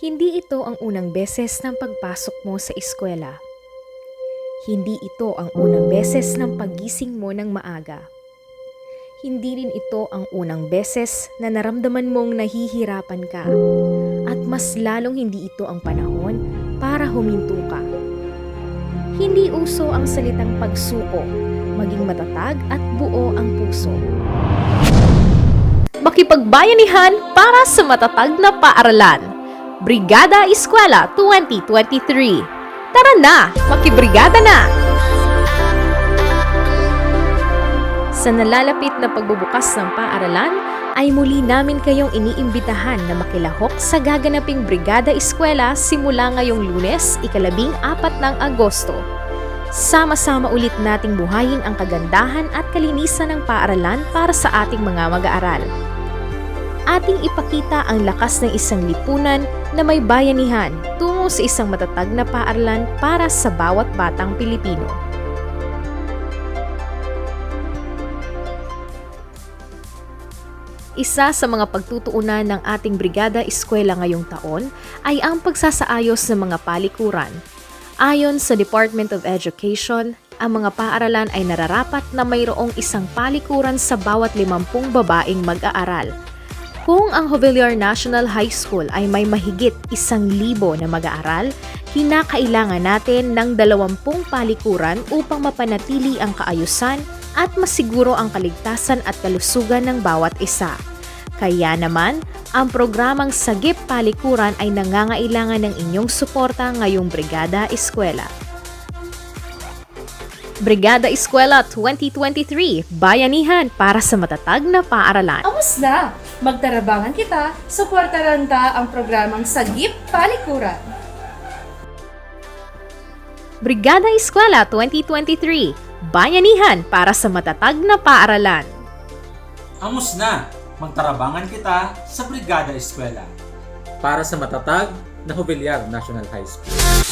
Hindi ito ang unang beses ng pagpasok mo sa eskwela. Hindi ito ang unang beses ng paggising mo ng maaga. Hindi rin ito ang unang beses na naramdaman mong nahihirapan ka. At mas lalong hindi ito ang panahon para huminto ka. Hindi uso ang salitang pagsuko, maging matatag at buo ang puso. Makipagbayanihan para sa matatag na paaralan. Brigada Eskwela 2023. Tara na, makibrigada na! Sa nalalapit na pagbubukas ng paaralan, ay muli namin kayong iniimbitahan na makilahok sa gaganaping Brigada Eskwela simula ngayong Lunes, 14 ng Agosto. Sama-sama ulit nating buhayin ang kagandahan at kalinisan ng paaralan para sa ating mga mag-aaral. Ating ipakita ang lakas ng isang lipunan na may bayanihan tungo sa isang matatag na paaralan para sa bawat batang Pilipino. Isa sa mga pagtutuunan ng ating Brigada Eskwela ngayong taon ay ang pagsasaayos ng mga palikuran. Ayon sa Department of Education, ang mga paaralan ay nararapat na mayroong isang palikuran sa bawat 50 babaeng mag-aaral. Kung ang Jovellar National High School ay may mahigit 1,000 na mag-aaral, kinakailangan natin ng 20 palikuran upang mapanatili ang kaayusan at masiguro ang kaligtasan at kalusugan ng bawat isa. Kaya naman, ang programang Sagip Palikuran ay nangangailangan ng inyong suporta ngayong Brigada Eskwela. Brigada Eskwela 2023, bayanihan para sa matatag na paaralan. Awas na! Magtarabangan kita, suportahan ta ang programang Sagip Palikuran. Brigada Eskwela 2023, bayanihan para sa matatag na paaralan. Amos na! Magtarabangan kita sa Brigada Eskwela para sa matatag na Jovellar National High School.